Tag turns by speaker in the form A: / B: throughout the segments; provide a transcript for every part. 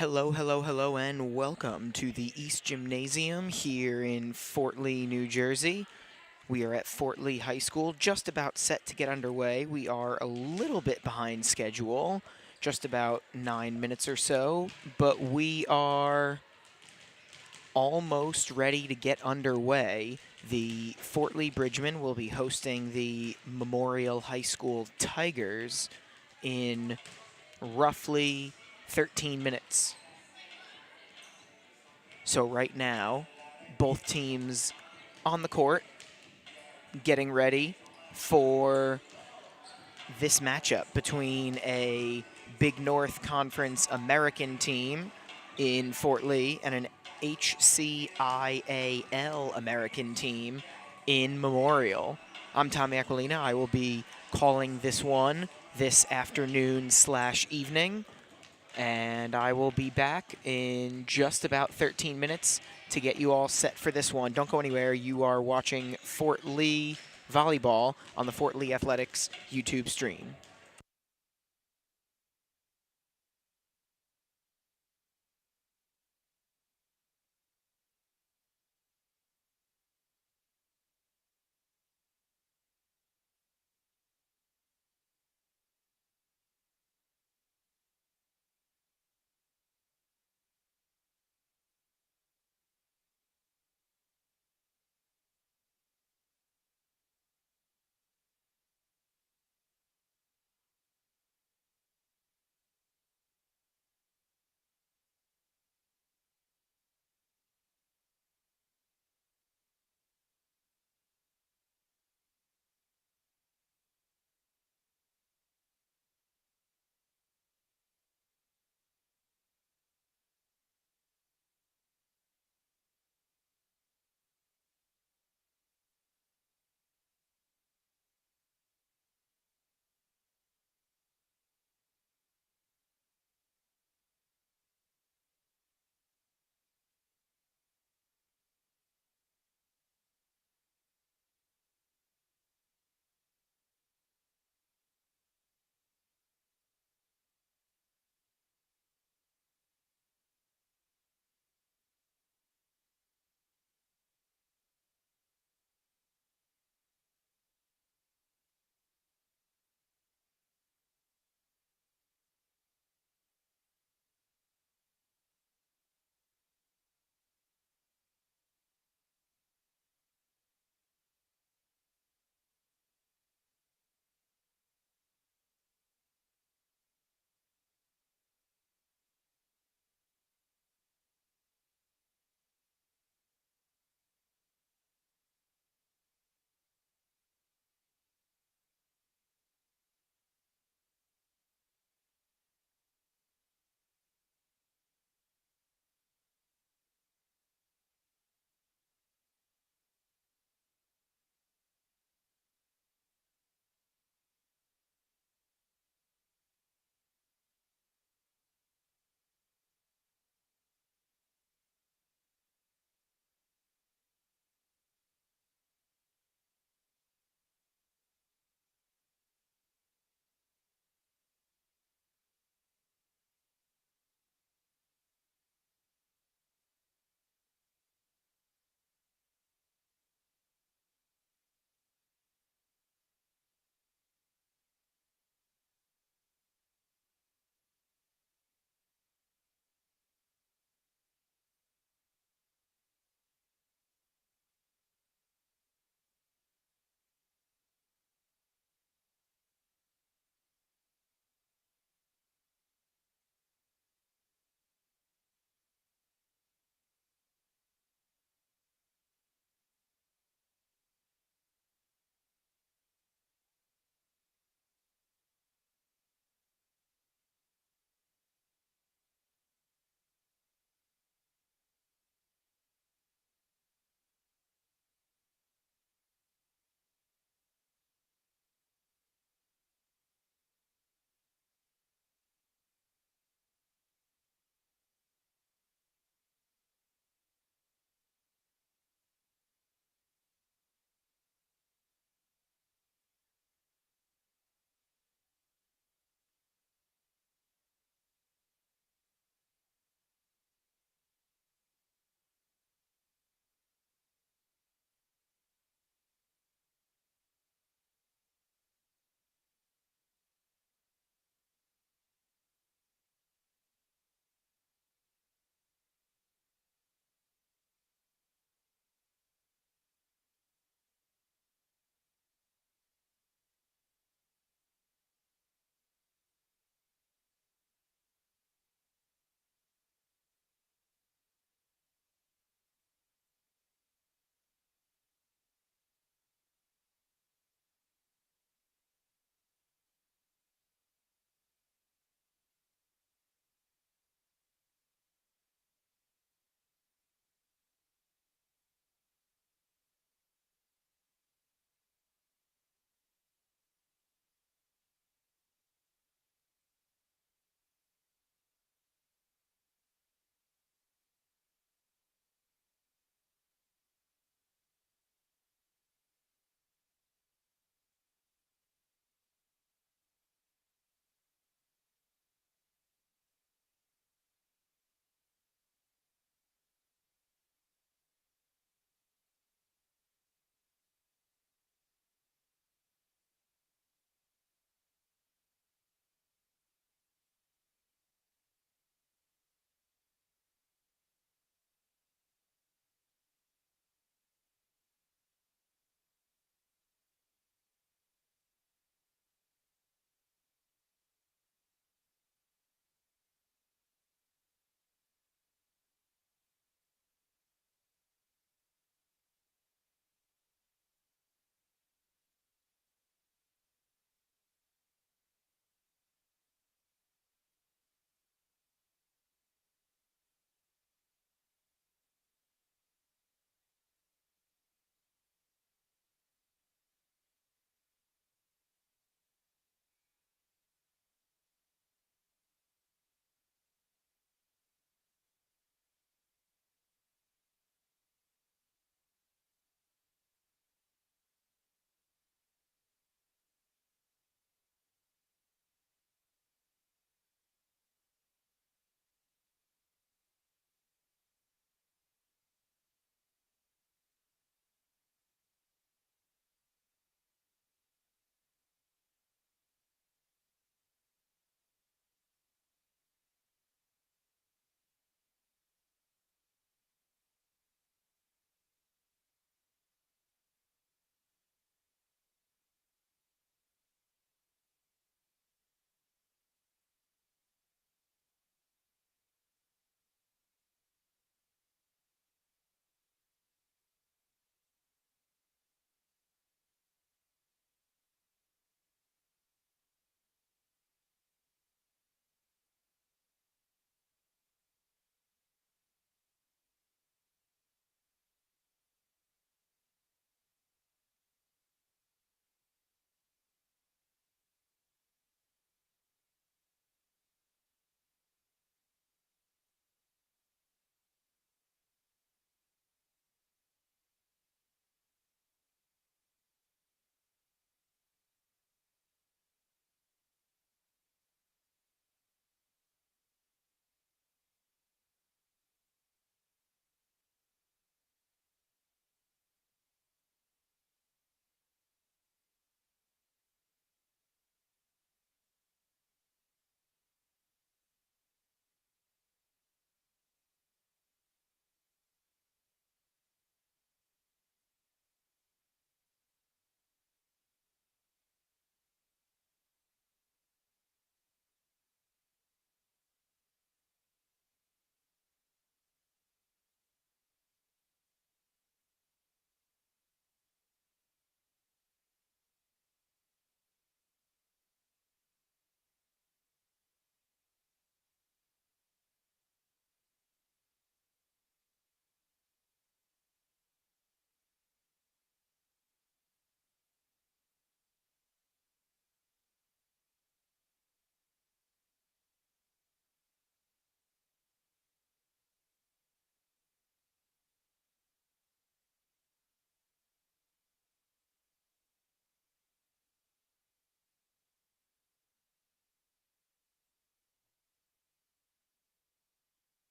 A: Hello, hello, hello, and welcome to the East Gymnasium here in Fort Lee, New Jersey. We are at Fort Lee High School, just about set to get underway. We are a little bit behind schedule, just about 9 minutes or so, but we are almost ready to get underway. The Fort Lee Bridgemen will be hosting the Memorial High School Tigers in roughly 13 minutes. So right now, both teams on the court getting ready for this matchup between a Big North Conference American team in Fort Lee and an HCIAL American team in Memorial. I'm Tommy Aquilina. I will be calling this one this afternoon/evening, and I will be back in just about 13 minutes to get you all set for this one. Don't go anywhere. You are watching Fort Lee Volleyball on the Fort Lee Athletics YouTube stream.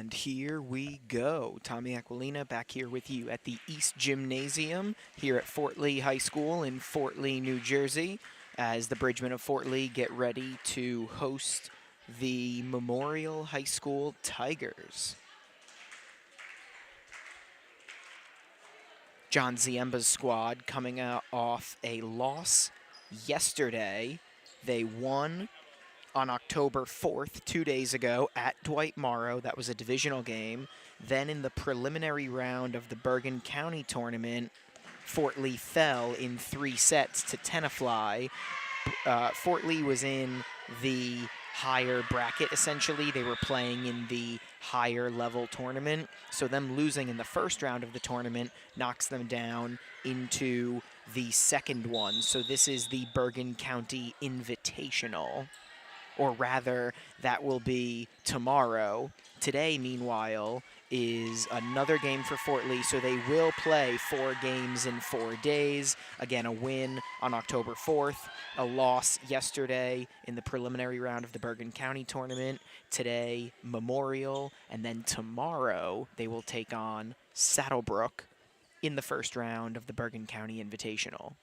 A: And here we go. Tommy Aquilina back here with you at the East Gymnasium here at Fort Lee High School in Fort Lee, New Jersey, as the Bridgmen of Fort Lee get ready to host the Memorial High School Tigers. John Ziemba's squad coming out off a loss yesterday. They won on October 4th, 2 days ago, at Dwight Morrow. That was a divisional game. Then in the preliminary round of the Bergen County tournament, Fort Lee fell in 3 sets to Tenafly. Fort Lee was in the higher bracket, essentially. They were playing in the higher level tournament. So them losing in the first round of the tournament knocks them down into the second one. So this is the Bergen County Invitational. Or rather, that will be tomorrow. Today, meanwhile, is another game for Fort Lee, so they will play 4 games in 4 days. Again, a win on October 4th, a loss yesterday in the preliminary round of the Bergen County tournament. Today, Memorial, and then tomorrow they will take on Saddlebrook in the first round of the Bergen County Invitational.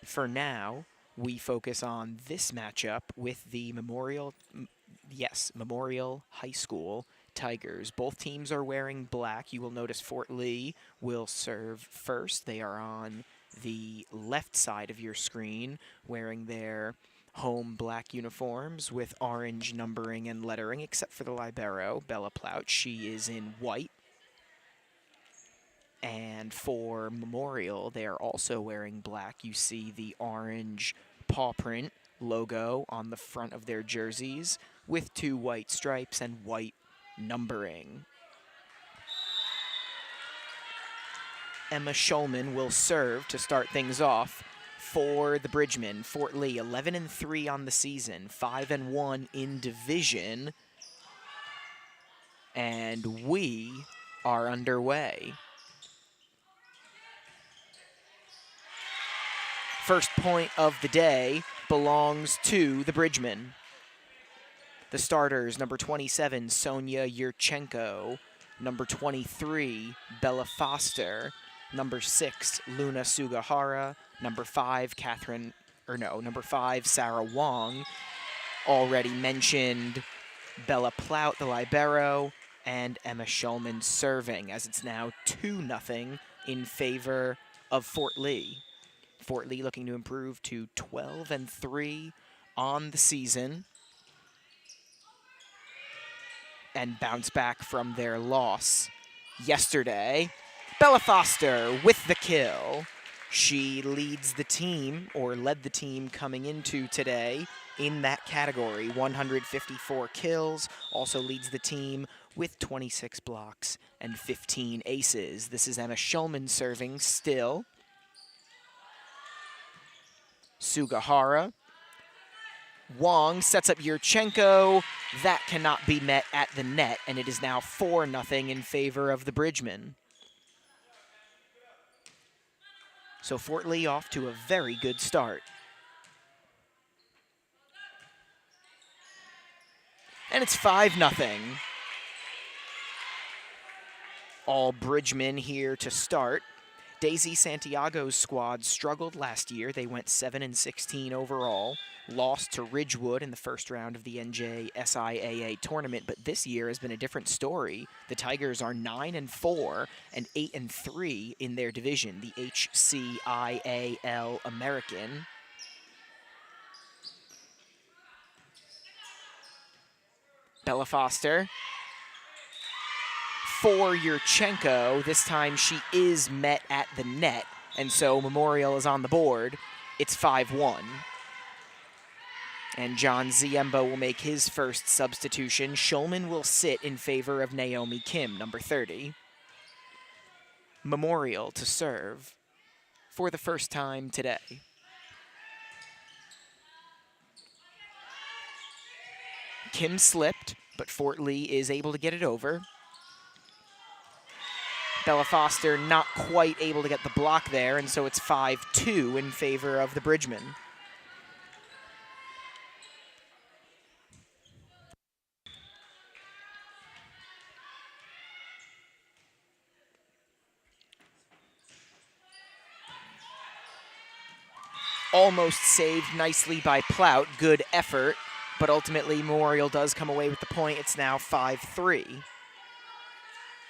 A: For now, we focus on this matchup with the Memorial High School Tigers. Both teams are wearing black. You will notice Fort Lee will serve first. They are on the left side of your screen, wearing their home black uniforms with orange numbering and lettering, except for the libero, Bella Plouch. She is in white. And for Memorial, they are also wearing black. You see the orange paw print logo on the front of their jerseys with 2 white stripes and white numbering. Emma Schulman will serve to start things off for the Bridgmen. Fort Lee, 11-3 on the season, 5-1 in division, and we are underway. First point of the day belongs to the Bridgmen. The starters, number 27, Sonia Yurchenko, number 23, Bella Foster, number 6, Luna Sugahara, number 5, Sarah Wong, already mentioned Bella Plout, the libero, and Emma Schulman serving, as it's now 2-0 in favor of Fort Lee. Fort Lee looking to improve to 12-3 on the season and bounce back from their loss yesterday. Bella Foster with the kill. She leads the team, or led the team coming into today in that category. 154 kills, also leads the team with 26 blocks and 15 aces. This is Emma Schulman serving still. Sugahara. Wong sets up Yurchenko. That cannot be met at the net, and it is now 4-0 in favor of the Bridgmen. So Fort Lee off to a very good start. And it's 5-0. All Bridgmen here to start. Daisy Santiago's squad struggled last year. They went 7-16 overall, lost to Ridgewood in the first round of the NJSIAA tournament, but this year has been a different story. The Tigers are 9-4 and 8-3 in their division, the HCIAL American. Bella Foster for Yurchenko. This time she is met at the net, and so Memorial is on the board. It's 5-1. And John Ziemba will make his first substitution. Schulman will sit in favor of Naomi Kim, number 30. Memorial to serve for the first time today. Kim slipped, but Fort Lee is able to get it over. Bella Foster not quite able to get the block there, and so it's 5-2 in favor of the Bridgmen. almost saved nicely by Plout. Good effort, but ultimately Memorial does come away with the point. It's now 5-3.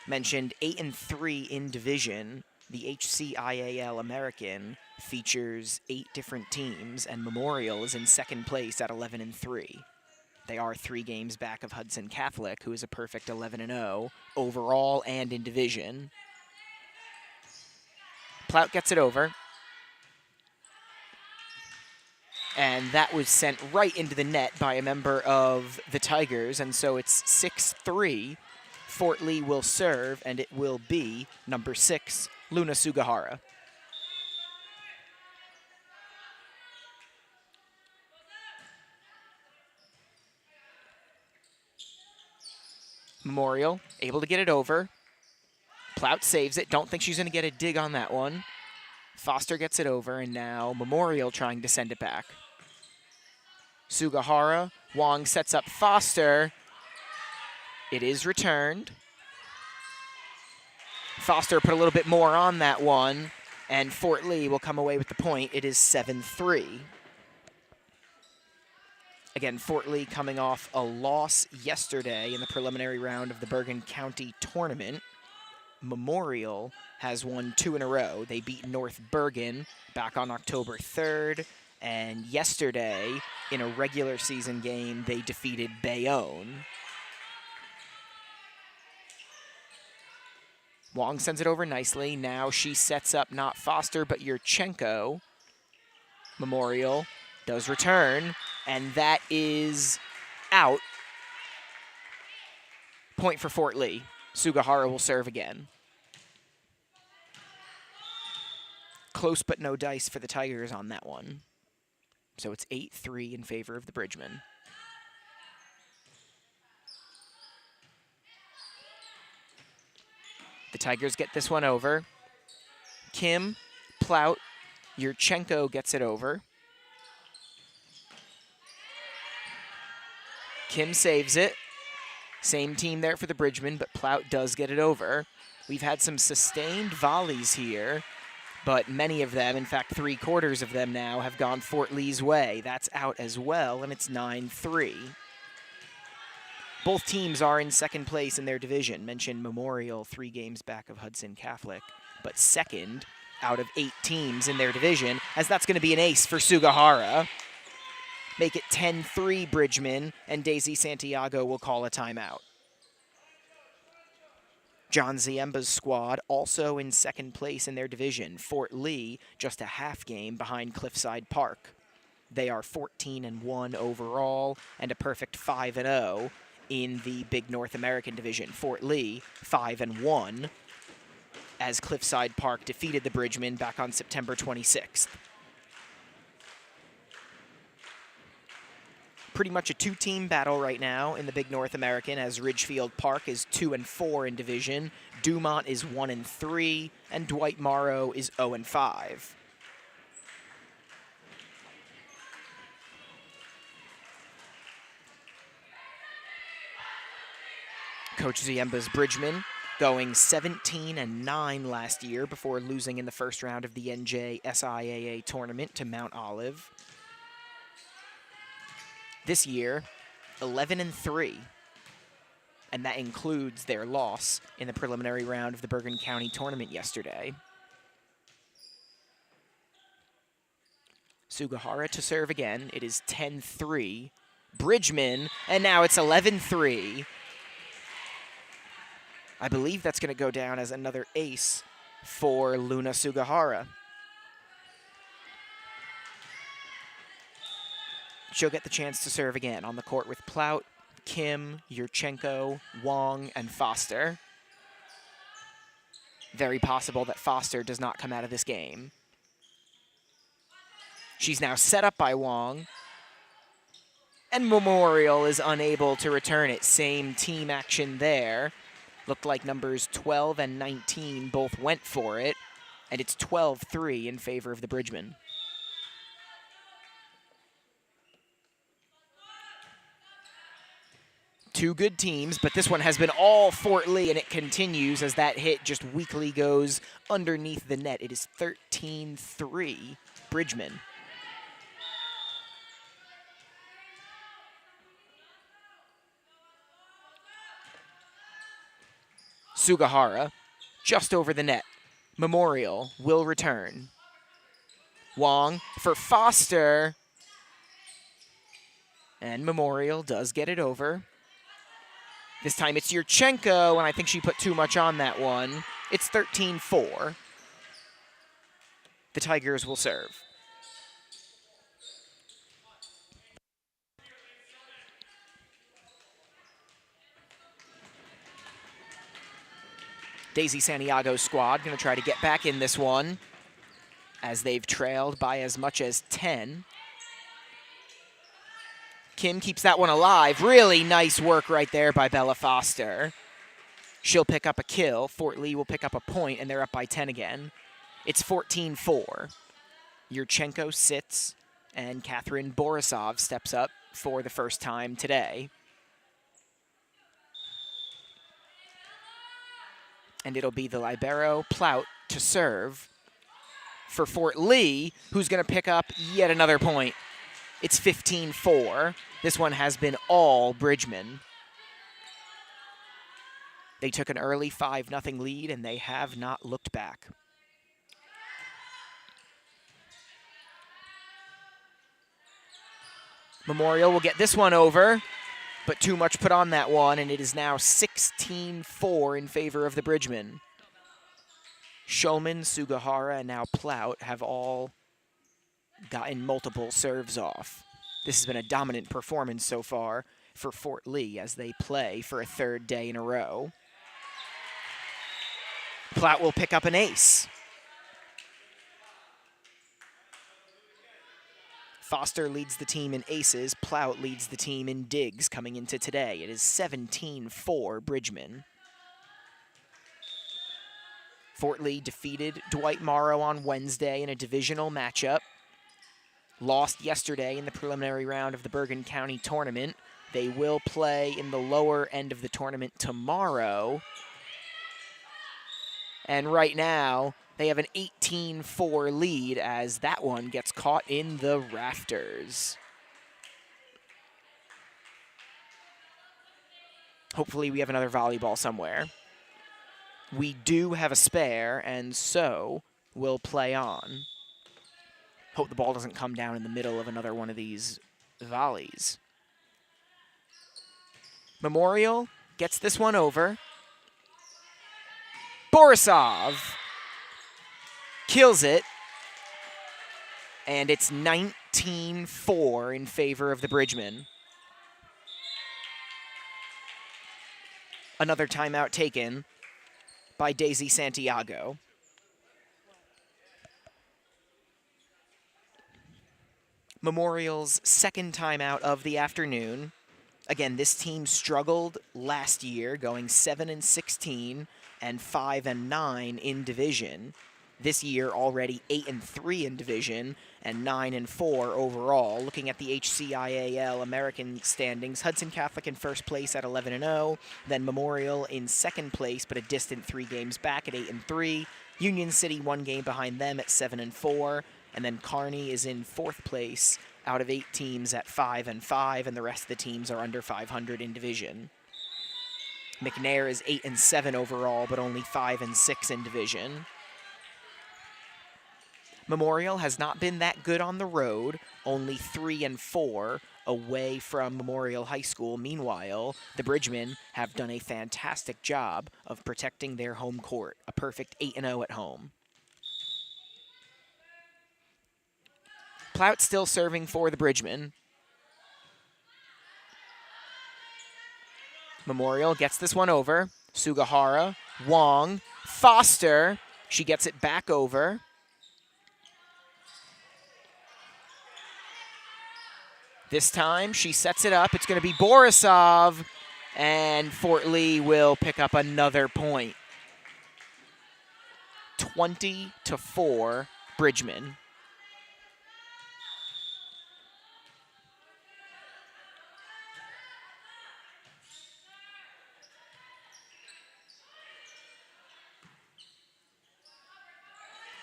A: Mentioned 8-3 in division. The HCIAL American features 8 different teams, and Memorial is in second place at 11-3. They are 3 games back of Hudson Catholic, who is a perfect 11-0 overall and in division. Plout gets it over. And that was sent right into the net by a member of the Tigers, and so it's 6-3. Fort Lee will serve, and it will be number 6, Luna Sugahara. Memorial able to get it over. Plout saves it. Don't think she's going to get a dig on that one. Foster gets it over, and now Memorial trying to send it back. Sugahara. Wong sets up Foster. It is returned. Foster put a little bit more on that one, and Fort Lee will come away with the point. It is 7-3. Again, Fort Lee coming off a loss yesterday in the preliminary round of the Bergen County tournament. Memorial has won 2 in a row. They beat North Bergen back on October 3rd, and yesterday, in a regular season game, they defeated Bayonne. Wong sends it over nicely. Now she sets up not Foster, but Yurchenko. Memorial does return, and that is out. Point for Fort Lee. Sugahara will serve again. Close but no dice for the Tigers on that one. So it's 8-3 in favor of the Bridgemen. The Tigers get this one over. Kim, Plout, Yurchenko gets it over. Kim saves it. Same team there for the Bridgemen, but Plout does get it over. We've had some sustained volleys here, but many of them, in fact 3/4 of them now, have gone Fort Lee's way. That's out as well, and it's 9-3. Both teams are in second place in their division. Mentioned Memorial 3 games back of Hudson Catholic, but second out of 8 teams in their division, as that's going to be an ace for Sugahara. Make it 10-3 Bridgemen, and Daisy Santiago will call a timeout. John Ziemba's squad also in second place in their division. Fort Lee just a half game behind Cliffside Park. They are 14-1 overall and a perfect 5-0 in the Big North American division. Fort Lee 5-1 as Cliffside Park defeated the Bridgemen back on September 26th. Pretty much a 2-team battle right now in the Big North American, as Ridgefield Park is 2-4 in division, Dumont is 1-3, and Dwight Morrow is 0-5. Coach Ziemba's Bridgemen going 17-9 last year before losing in the first round of the NJSIAA tournament to Mount Olive. This year, 11-3, and that includes their loss in the preliminary round of the Bergen County tournament yesterday. Sugahara to serve again. It is 10-3. Bridgemen, and now it's 11-3. I believe that's going to go down as another ace for Luna Sugahara. She'll get the chance to serve again on the court with Plout, Kim, Yurchenko, Wong, and Foster. Very possible that Foster does not come out of this game. She's now set up by Wong. And Memorial is unable to return it. Same team action there. Looked like numbers 12 and 19 both went for it. And it's 12-3 in favor of the Bridgemen. Two good teams, but this one has been all Fort Lee, and it continues as that hit just weakly goes underneath the net. It is 13-3 Bridgemen. Sugahara, just over the net. Memorial will return. Wong for Foster. And Memorial does get it over. This time it's Yurchenko, and I think she put too much on that one. It's 13-4. The Tigers will serve. Daisy Santiago's squad going to try to get back in this one as they've trailed by as much as 10. Kim keeps that one alive. Really nice work right there by Bella Foster. She'll pick up a kill. Fort Lee will pick up a point, and they're up by 10 again. It's 14-4. Yurchenko sits, and Catherine Borisov steps up for the first time today. And it'll be the libero Plout to serve for Fort Lee, who's going to pick up yet another point. It's 15-4. This one has been all Bridgman. They took an early 5-0 lead, and they have not looked back. Memorial will get this one over, but too much put on that one, and it is now 16-4 in favor of the Bridgmen. Shulman, Sugahara, and now Plout have all gotten multiple serves off. This has been a dominant performance so far for Fort Lee as they play for a third day in a row. Plout will pick up an ace. Foster leads the team in aces. Plout leads the team in digs coming into today. It is 17-4 Bridgman. Fort Lee defeated Dwight Morrow on Wednesday in a divisional matchup. Lost yesterday in the preliminary round of the Bergen County tournament. They will play in the lower end of the tournament tomorrow. And right now, they have an 18-4 lead as that one gets caught in the rafters. Hopefully we have another volleyball somewhere. We do have a spare, and so we'll play on. Hope the ball doesn't come down in the middle of another one of these volleys. Memorial gets this one over. Borisov kills it, and it's 19-4 in favor of the Bridgmen. Another timeout taken by Daisy Santiago. Memorial's second timeout of the afternoon. Again, this team struggled last year, going 7-16 and 5-9 in division. This year, already 8-3 in division and 9-4 overall. Looking at the HCIAL American standings, Hudson Catholic in first place at 11-0, then Memorial in second place, but a distant 3 games back at 8-3. Union City 1 game behind them at 7-4, and then Kearney is in fourth place out of 8 teams at 5-5, and the rest of the teams are under 500 in division. McNair is 8-7 overall, but only 5-6 in division. Memorial has not been that good on the road, only 3-4 away from Memorial High School. Meanwhile, the Bridgmen have done a fantastic job of protecting their home court, a perfect 8-0 at home. Plout still serving for the Bridgmen. Memorial gets this one over. Sugahara, Wong, Foster. She gets it back over. This time, she sets it up. It's going to be Borisov, and Fort Lee will pick up another point. 20-4, Bridgman.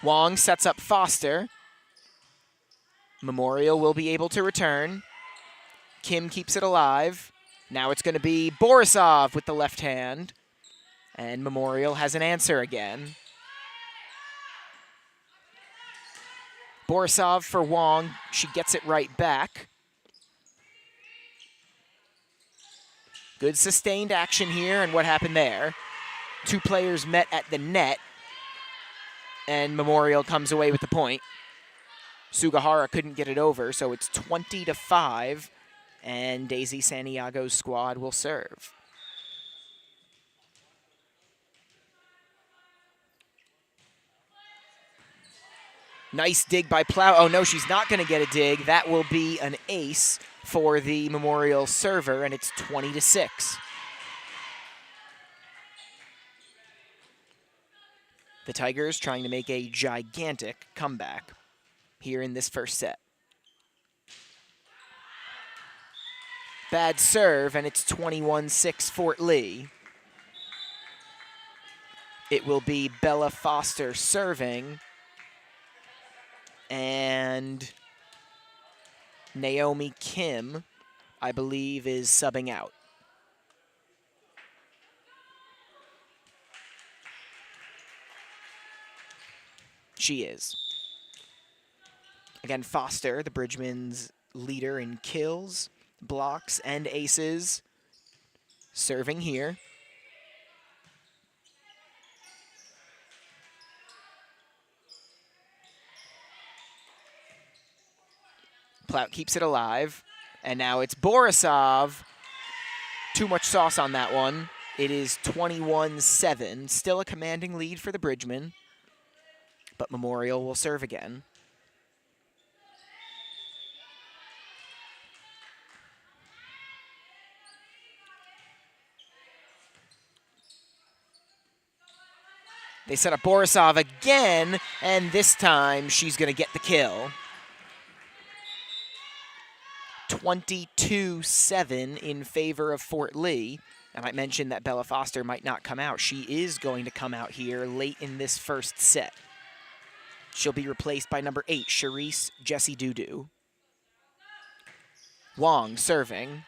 A: Wong sets up Foster. Memorial will be able to return. Kim keeps it alive. Now it's going to be Borisov with the left hand. And Memorial has an answer again. Borisov for Wong. She gets it right back. Good sustained action here, and what happened there? Two players met at the net, and Memorial comes away with the point. Sugahara couldn't get it over, so it's 20-5, and Daisy Santiago's squad will serve. Nice dig by Plow. Oh, no, she's not going to get a dig. That will be an ace for the Memorial server, and it's 20-6. The Tigers trying to make a gigantic comeback here in this first set. Bad serve, and it's 21-6 Fort Lee. It will be Bella Foster serving, and Naomi Kim, I believe, is subbing out. She is. Again, Foster, the Bridgman's leader in kills, blocks, and aces, serving here. Plout keeps it alive, and now it's Borisov. Too much sauce on that one. It is 21-7, still a commanding lead for the Bridgman, but Memorial will serve again. They set up Borisov again, and this time she's going to get the kill. 22-7 in favor of Fort Lee. And I mentioned that Bella Foster might not come out. She is going to come out here late in this first set. She'll be replaced by number 8, Charisse Jessie Dudu. Wong serving.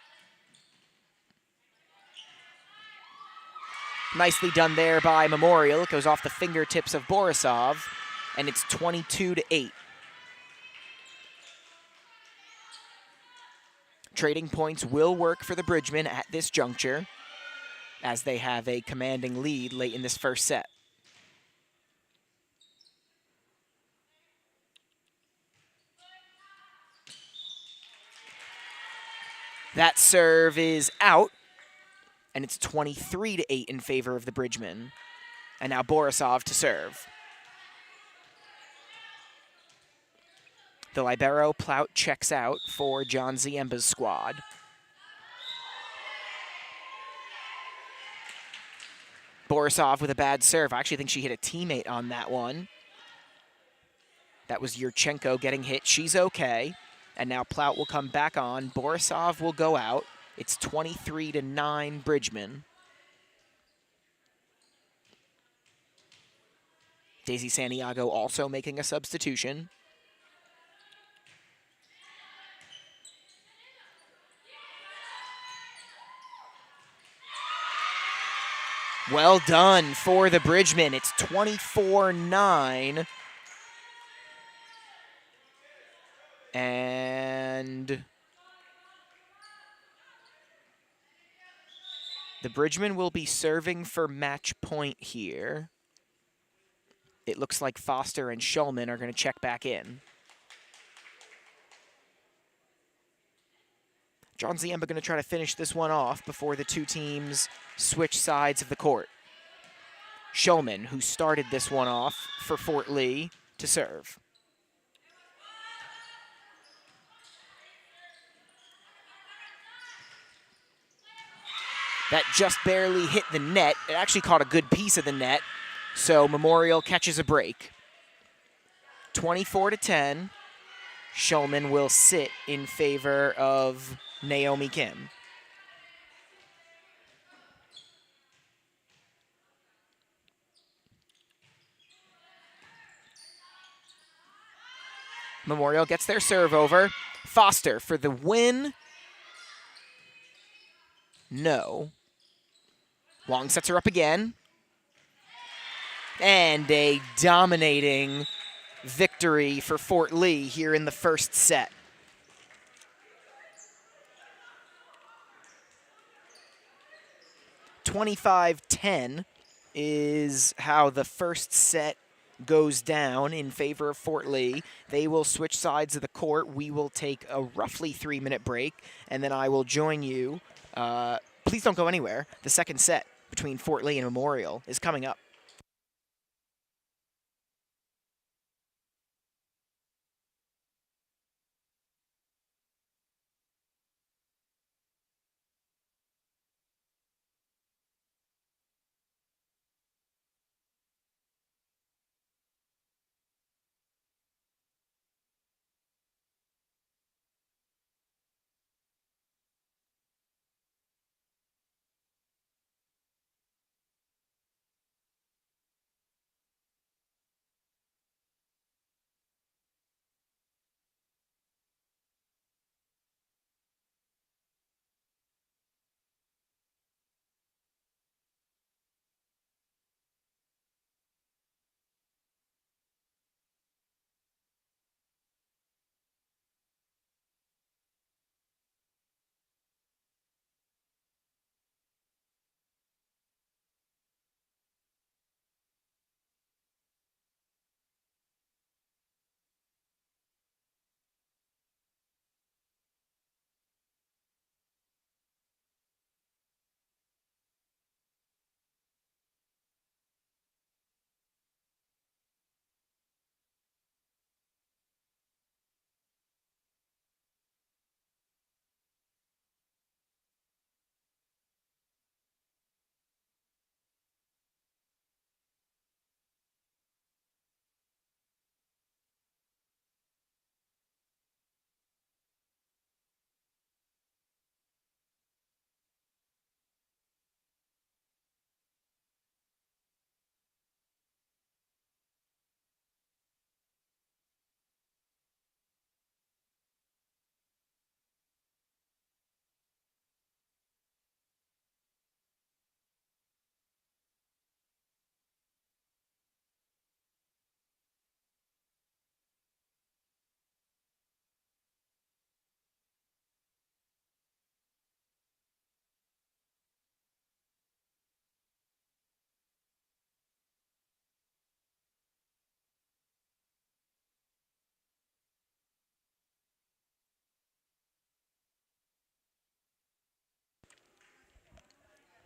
A: Nicely done there by Memorial. It goes off the fingertips of Borisov, and it's 22-8. Trading points will work for the Bridgman at this juncture, as they have a commanding lead late in this first set. That serve is out, and it's 23-8 in favor of the Bridgman. And now Borisov to serve. The libero Plout checks out for John Ziemba's squad. Borisov with a bad serve. I actually think she hit a teammate on that one. That was Yurchenko getting hit. She's okay. And now Plout will come back on. Borisov will go out. It's 23-9 Bridgman. Daisy Santiago also making a substitution. Well done for the Bridgman. It's 24-9. And the Bridgman will be serving for match point here. It looks like Foster and Schulman are going to check back in. John Ziemba going to try to finish this one off before the two teams switch sides of the court. Schulman, who started this one off for Fort Lee, to serve. That just barely hit the net. It actually caught a good piece of the net, so Memorial catches a break. 24-10. Schulman will sit in favor of Naomi Kim. Memorial gets their serve over. Foster for the win. No. Wong sets her up again. And a dominating victory for Fort Lee here in the first set. (25-10) is how the first set goes down in favor of Fort Lee. They will switch sides of the court. We will take a roughly 3-minute break, and then I will join you. Please don't go anywhere. The second set between Fort Lee and Memorial is coming up.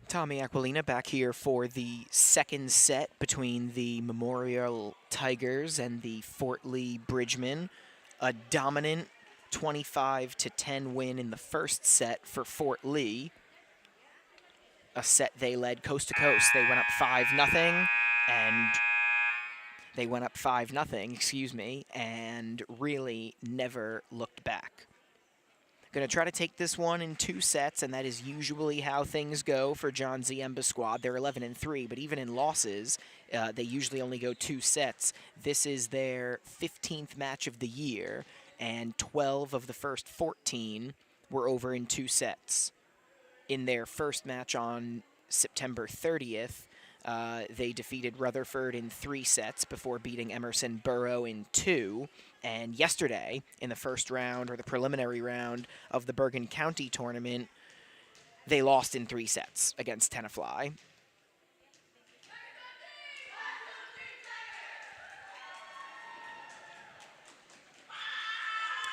A: Tommy Aquilina back here for the second set between the Memorial Tigers and the Fort Lee Bridgemen. A dominant 25-10 win in the first set for Fort Lee. A set they led coast to coast. They went up 5-0 and they went up 5-0, excuse me, and really never looked back. Going to try to take this one in 2 sets, and that is usually how things go for John Ziemba's squad. They're 11-3, but even in losses, they usually only go 2 sets. This is their 15th match of the year, and 12 of the first 14 were over in 2 sets. In their first match on September 30th, they defeated Rutherford in 3 sets before beating Emerson Borough in 2. And yesterday, in the first round, or the preliminary round of the Bergen County tournament, they lost in 3 sets against Tenafly.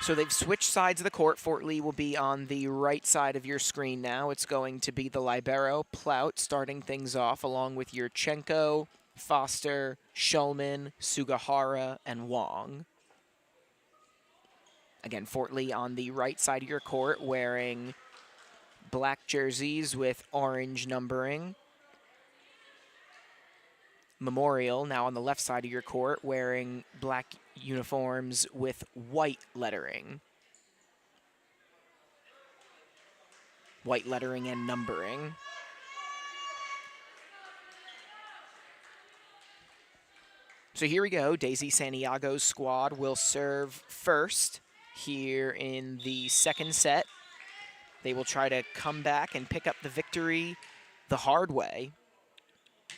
A: So they've switched sides of the court. Fort Lee will be on the right side of your screen now. It's going to be the libero, Plout, starting things off, along with Yurchenko, Foster, Shulman, Sugahara, and Wong. Again, Fort Lee on the right side of your court, wearing black jerseys with orange numbering. Memorial, now on the left side of your court, wearing black uniforms with white lettering. White lettering and numbering. So here we go. Daisy Santiago's squad will serve first here in the second set. They will try to come back and pick up the victory the hard way.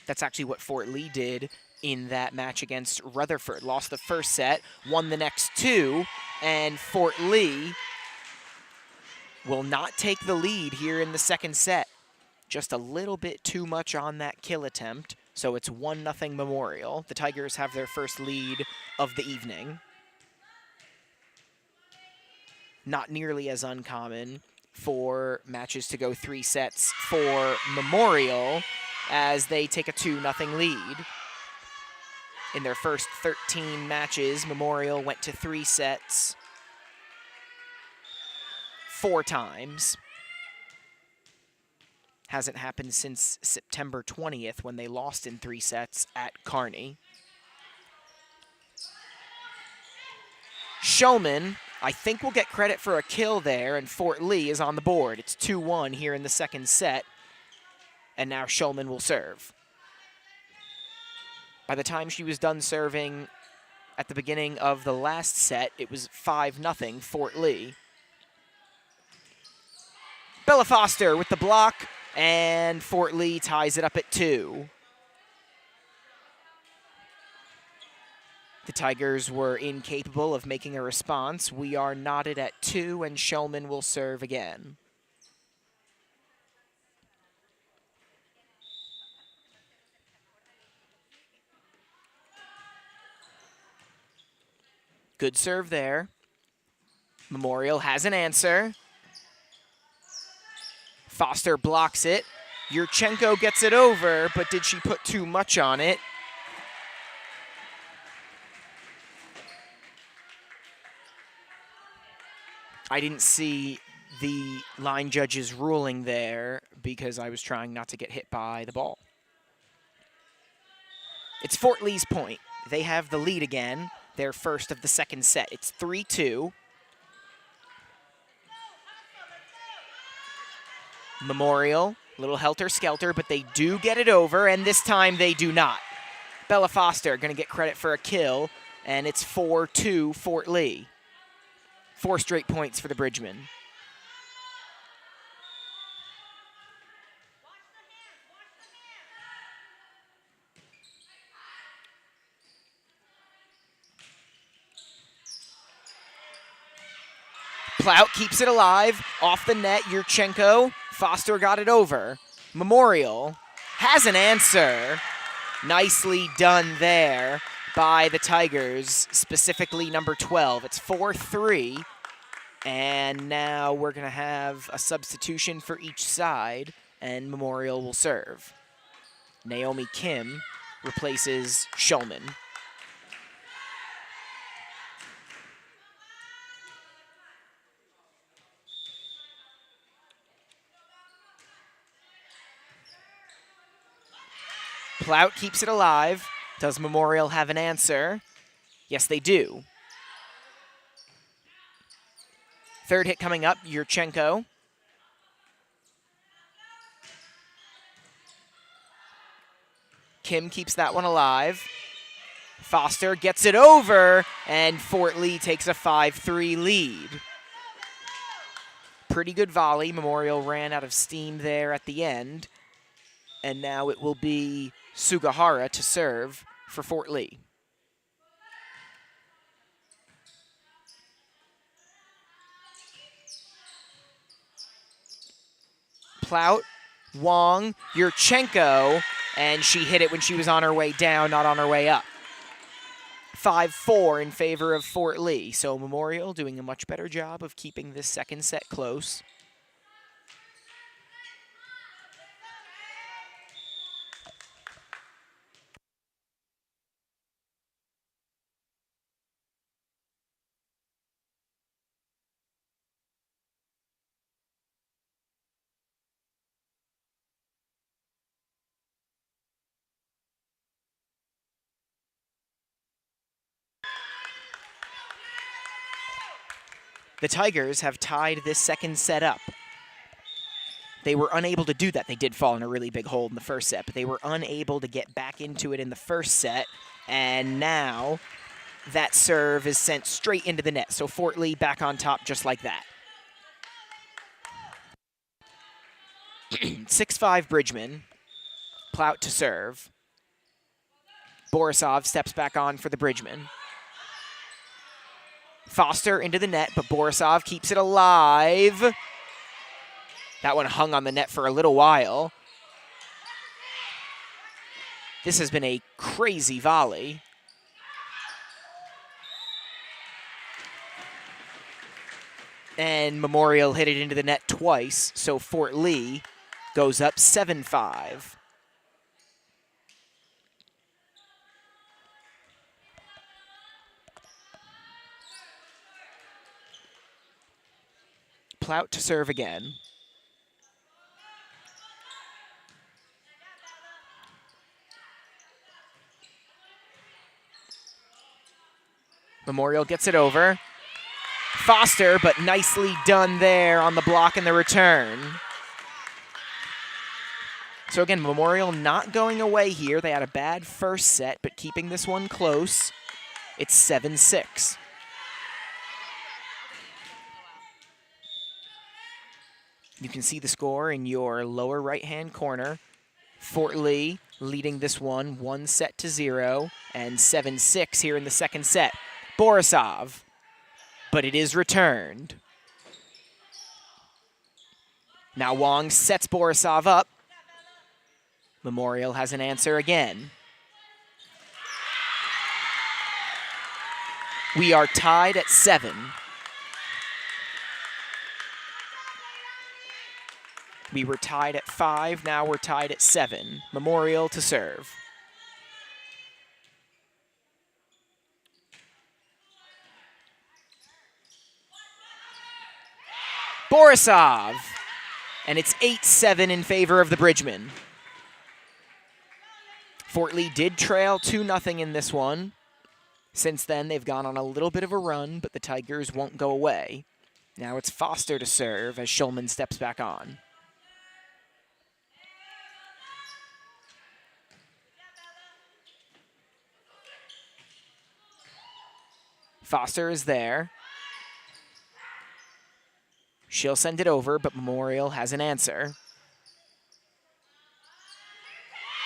A: That's actually what Fort Lee did in that match against Rutherford. Lost the first set, won the next two, and Fort Lee will not take the lead here in the second set. Just a little bit too much on that kill attempt, so it's 1-0 Memorial. The Tigers have their first lead of the evening. Not nearly as uncommon for matches to go 3 sets for Memorial as they take a 2-0 lead. In their first 13 matches, Memorial went to 3 sets 4 times. Hasn't happened since September 20th when they lost in 3 sets at Kearney. Shulman, I think, will get credit for a kill there, and Fort Lee is on the board. It's 2-1 here in the second set, and now Shulman will serve. By the time she was done serving at the beginning of the last set, it was 5-0 Fort Lee. Bella Foster with the block, and Fort Lee ties it up at 2. The Tigers were incapable of making a response. We are knotted at 2, and Shulman will serve again. Good serve there. Memorial has an answer. Foster blocks it. Yurchenko gets it over, but did she put too much on it? I didn't see the line judge's ruling there because I was trying not to get hit by the ball. It's Fort Lee's point. They have the lead again, their first of the second set. It's 3-2. Memorial, little helter-skelter, but they do get it over, and this time they do not. Bella Foster going to get credit for a kill, and it's 4-2 Fort Lee. 4 straight points for the Bridgemen. Plout keeps it alive. Off the net, Yurchenko. Foster got it over. Memorial has an answer. Nicely done there by the Tigers, specifically number 12. It's 4-3. And now we're going to have a substitution for each side, and Memorial will serve. Naomi Kim replaces Shulman. Plout keeps it alive. Does Memorial have an answer? Yes, they do. Third hit coming up, Yurchenko. Kim keeps that one alive. Foster gets it over, and Fort Lee takes a 5-3 lead. Pretty good volley. Memorial ran out of steam there at the end. And now it will be Sugahara to serve for Fort Lee. Plout, Wong, Yurchenko, and she hit it when she was on her way down, not on her way up. 5-4 in favor of Fort Lee, so Memorial doing a much better job of keeping this second set close. The Tigers have tied this second set up. They were unable to do that. They did fall in a really big hole in the first set, but they were unable to get back into it in the first set, and now that serve is sent straight into the net. So Fort Lee back on top just like that. 6-5 Bridgeman. Plout to serve. Borisov steps back on for the Bridgemen. Foster into the net, but Borisov keeps it alive. That one hung on the net for a little while. This has been a crazy volley. And Memorial hit it into the net twice, so Fort Lee goes up 7-5. Plout to serve again. Memorial gets it over. Foster, but nicely done there on the block and the return. So again, Memorial not going away here. They had a bad first set, but keeping this one close. It's 7-6. You can see the score in your lower right-hand corner. Fort Lee leading this one 1-0 and 7-6 here in the second set. Borisov, but it is returned. Now Wong sets Borisov up. Memorial has an answer again. We are tied at 7. We were tied at 5, now we're tied at 7. Memorial to serve. Borisov. And it's 8-7 in favor of the Bridgemen. Fort Lee did trail 2-0 in this one. Since then, they've gone on a little bit of a run, but the Tigers won't go away. Now it's Foster to serve as Schulman steps back on. Foster is there. She'll send it over, but Memorial has an answer.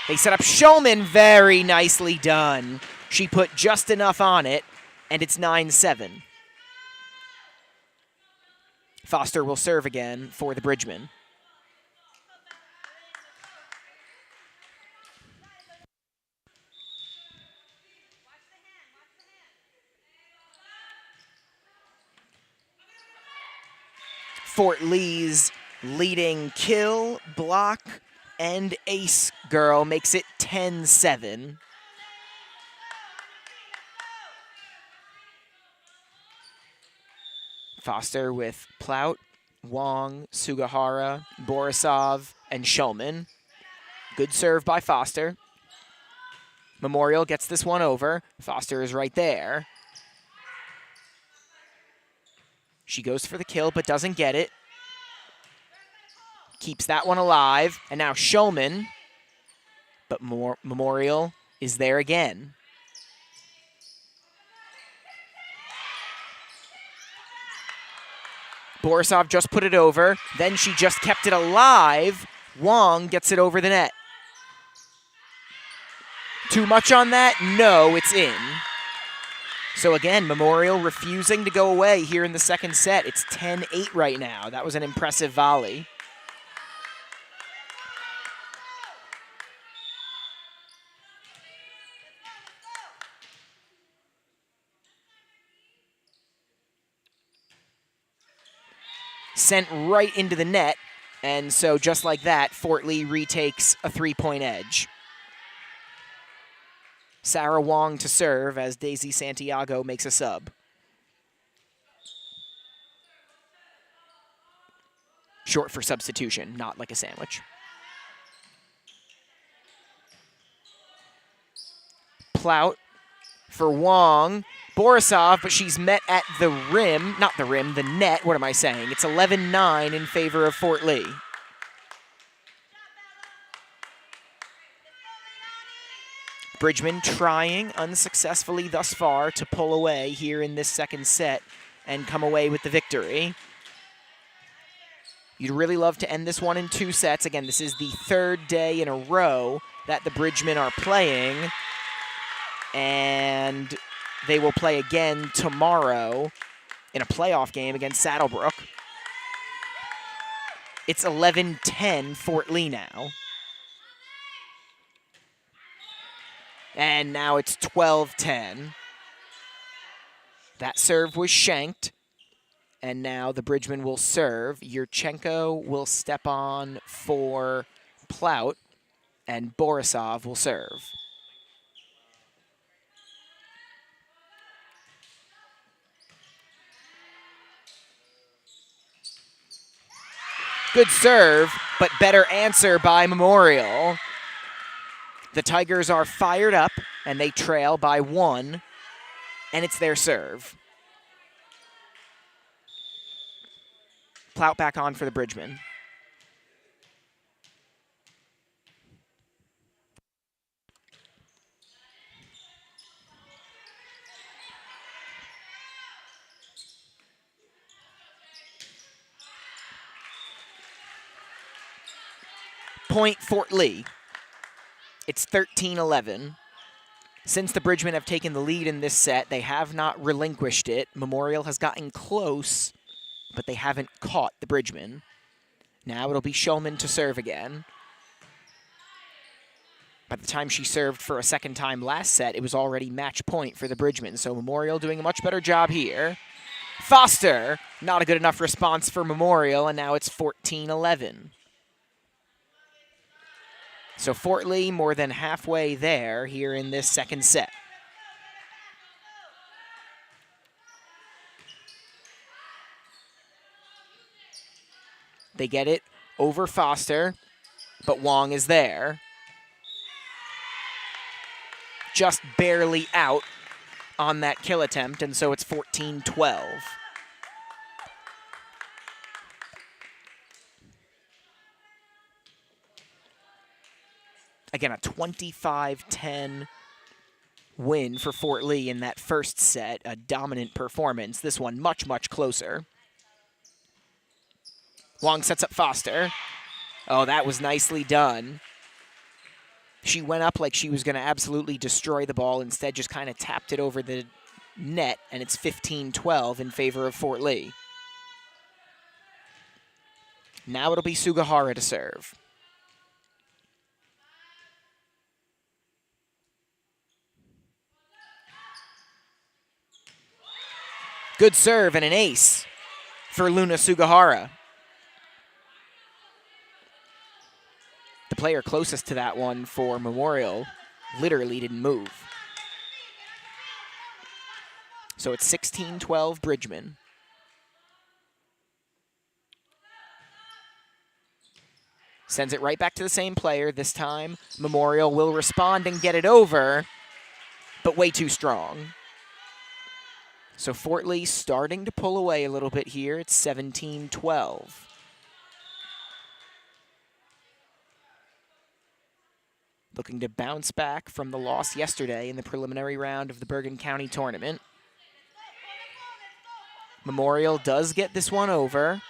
A: They set up Schulman, very nicely done. She put just enough on it, and it's 9-7. Foster will serve again for the Bridgemen. Fort Lee's leading kill, block, and ace girl makes it 10-7. Foster with Plout, Wong, Sugahara, Borisov, and Schulman. Good serve by Foster. Memorial gets this one over. Foster is right there. She goes for the kill, but doesn't get it. Keeps that one alive. And now Schulman. But Memorial is there again. Borisov just put it over. Then she just kept it alive. Wong gets it over the net. Too much on that? No, it's in. So again, Memorial refusing to go away here in the second set. It's 10-8 right now. That was an impressive volley. Sent right into the net, and so just like that, Fort Lee retakes a 3-point edge. Sarah Wong to serve as Daisy Santiago makes a sub. Short for substitution, not like a sandwich. Plout for Wong. Borisov, but she's met at the rim. Not the rim, the net. What am I saying? It's 11-9 in favor of Fort Lee. Bridgemen trying unsuccessfully thus far to pull away here in this second set and come away with the victory. You'd really love to end this one in 2 sets. Again, this is the 3rd day in a row that the Bridgemen are playing. and they will play again tomorrow in a playoff game against Saddlebrook. It's 11-10 Fort Lee now. And now it's 12-10. That serve was shanked. And now the Bridgeman will serve. Yurchenko will step on for Plout. And Borisov will serve. Good serve, but better answer by Memorial. The Tigers are fired up, and they trail by 1, and it's their serve. Plout back on for the Bridgeman. Point Fort Lee. It's 13-11. Since the Bridgemen have taken the lead in this set, they have not relinquished it. Memorial has gotten close, but they haven't caught the Bridgemen. Now it'll be Shulman to serve again. By the time she served for a second time last set, it was already match point for the Bridgemen, so Memorial doing a much better job here. Foster, not a good enough response for Memorial, and now it's 14-11. So Fort Lee more than halfway there here in this second set. They get it over Foster, but Wong is there. Just barely out on that kill attempt, and so it's 14-12. Again, a 25-10 win for Fort Lee in that first set. A dominant performance. This one much, much closer. Wong sets up Foster. Oh, that was nicely done. She went up like she was going to absolutely destroy the ball. Instead, just kind of tapped it over the net, and it's 15-12 in favor of Fort Lee. Now it'll be Sugahara to serve. Good serve and an ace for Luna Sugahara. The player closest to that one for Memorial literally didn't move. So it's 16-12 Bridgeman. Sends it right back to the same player. This time, Memorial will respond and get it over, but way too strong. So Fort Lee starting to pull away a little bit here. It's 17-12. Looking to bounce back from the loss yesterday in the preliminary round of the Bergen County tournament. Memorial does get this one over.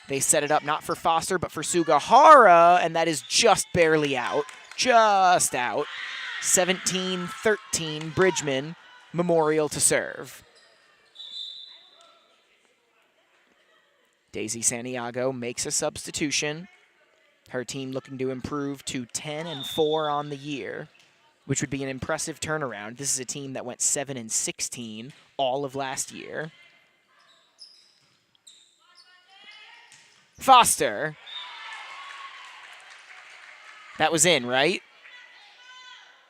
A: They set it up not for Foster, but for Sugahara, and that is just barely out. Just out. 17-13 Bridgeman. Memorial to serve. Daisy Santiago makes a substitution. Her team looking to improve to 10-4 on the year, which would be an impressive turnaround. This is a team that went 7-16 all of last year. Foster. That was in, right?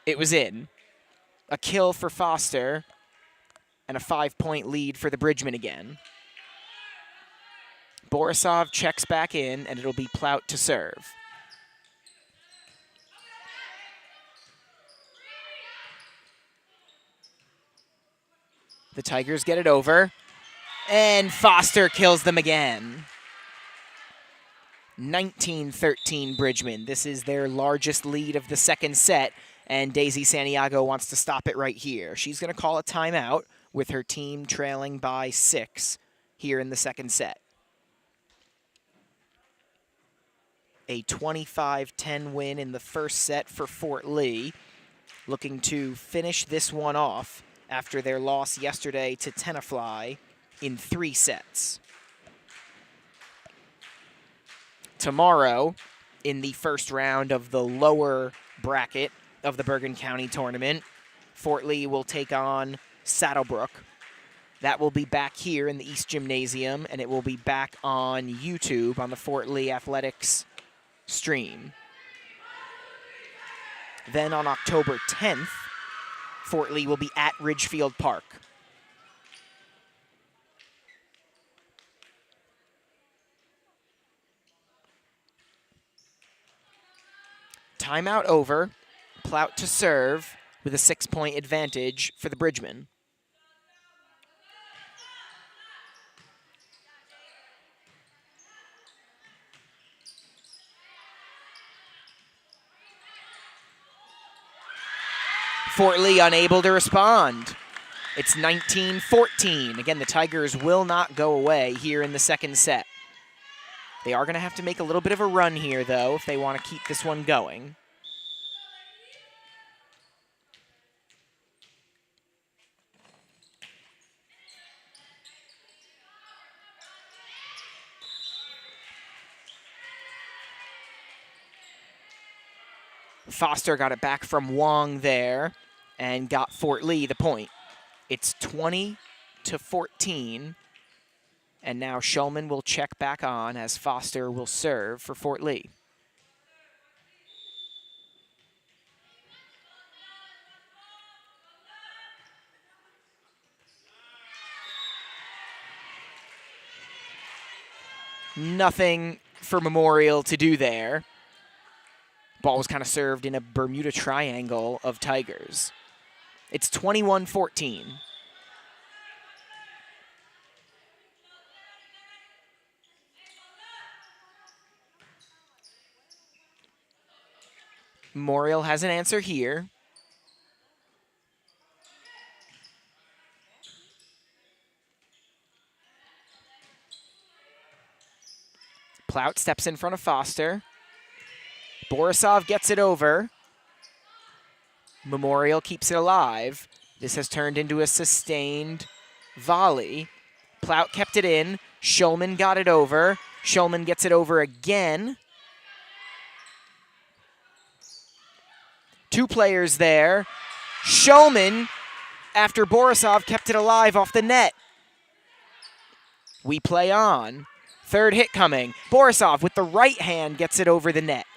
A: It was in. A kill for Foster, and a 5-point lead for the Bridgemen again. Borisov checks back in, and it'll be Plout to serve. The Tigers get it over, and Foster kills them again. 19-13 Bridgemen. This is their largest lead of the second set, and Daisy Santiago wants to stop it right here. She's going to call a timeout with her team trailing by 6 here in the second set. A 25-10 win in the first set for Fort Lee. looking to finish this one off after their loss yesterday to Tenafly in 3 sets. Tomorrow, in the first round of the lower bracket of the Bergen County tournament, Fort Lee will take on Saddlebrook. That will be back here in the East Gymnasium, and it will be back on YouTube on the Fort Lee Athletics stream. Then on October 10th, Fort Lee will be at Ridgefield Park. Timeout over. Plout to serve with a 6-point advantage for the Bridgemen. Fort Lee unable to respond. It's 19-14. Again, the Tigers will not go away here in the second set. They are going to have to make a little bit of a run here, though, if they want to keep this one going. Foster got it back from Wong there and got Fort Lee the point. It's 20-14. And now Shulman will check back on as Foster will serve for Fort Lee. Nothing for Memorial to do there. Ball was kind of served in a Bermuda Triangle of Tigers. It's 21-14. Memorial has an answer here. Plout steps in front of Foster. Borisov gets it over. Memorial keeps it alive. This has turned into a sustained volley. Plout kept it in. Shulman got it over. Shulman gets it over again. 2 players there. Shulman, after Borisov kept it alive off the net. We play on. Third hit coming. Borisov with the right hand gets it over the net.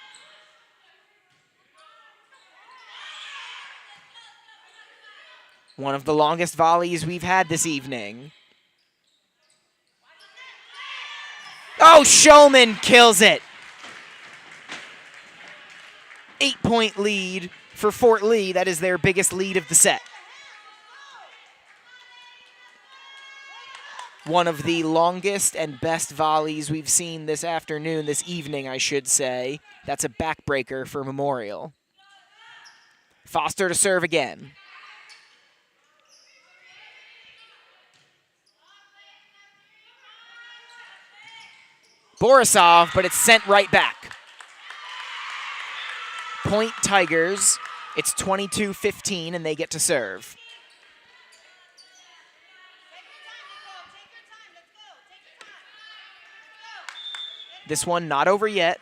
A: One of the longest volleys we've had this evening. Oh, Shulman kills it. 8-point lead for Fort Lee. That is their biggest lead of the set. One of the longest and best volleys we've seen this afternoon, this evening, I should say. That's a backbreaker for Memorial. Foster to serve again. Borisov, but it's sent right back. Point Tigers. It's 22-15, and they get to serve. This one not over yet.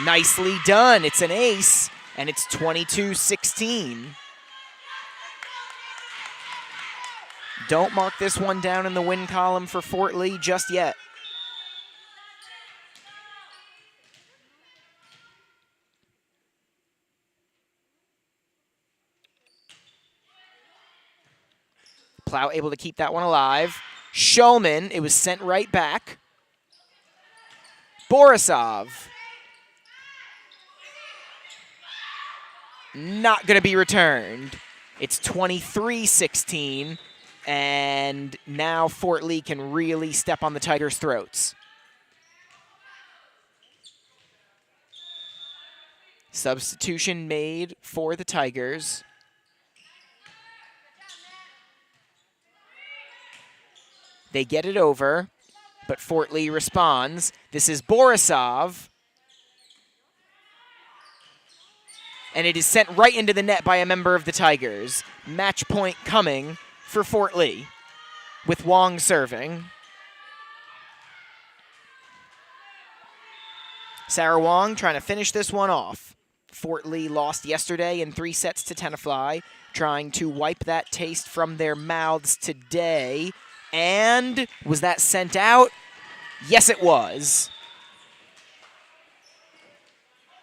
A: Nicely done. It's an ace, and it's 22-16. Don't mark this one down in the win column for Fort Lee just yet. Plow able to keep that one alive. Shulman, it was sent right back. Borisov. Not going to be returned. It's 23-16, and now Fort Lee can really step on the Tigers' throats. Substitution made for the Tigers. They get it over. but Fort Lee responds. This is Borisov. And it is sent right into the net by a member of the Tigers. Match point coming for Fort Lee with Wong serving. Sarah Wong trying to finish this one off. Fort Lee lost yesterday in 3 sets to Tenafly, trying to wipe that taste from their mouths today. And was that sent out? Yes, it was.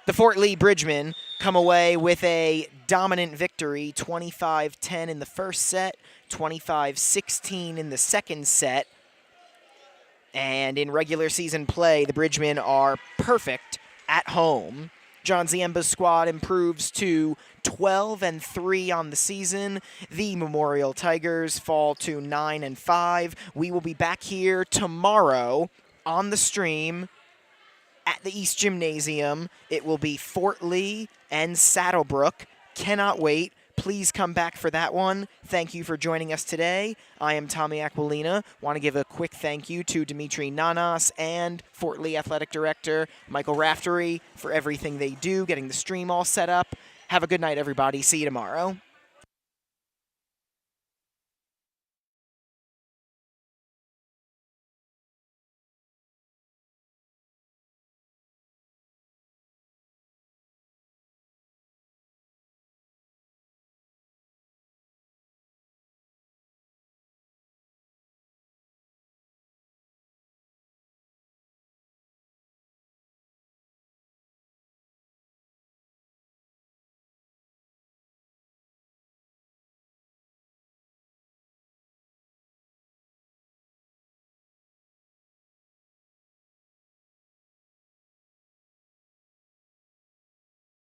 A: The Fort Lee Bridgemen come away with a dominant victory, 25-10 in the first set, 25-16 in the second set. And in regular season play, the Bridgemen are perfect at home. John Ziemba's squad improves to 12-3 on the season. The Memorial Tigers fall to 9-5. We will be back here tomorrow on the stream at the East Gymnasium. It will be Fort Lee and Saddlebrook. Cannot wait. Please come back for that one. Thank you for joining us today. I am Tommy Aquilina. Want to give a quick thank you to Dimitri Nanas and Fort Lee Athletic Director Michael Raftery for everything they do, getting the stream all set up. Have a good night, everybody. See you tomorrow.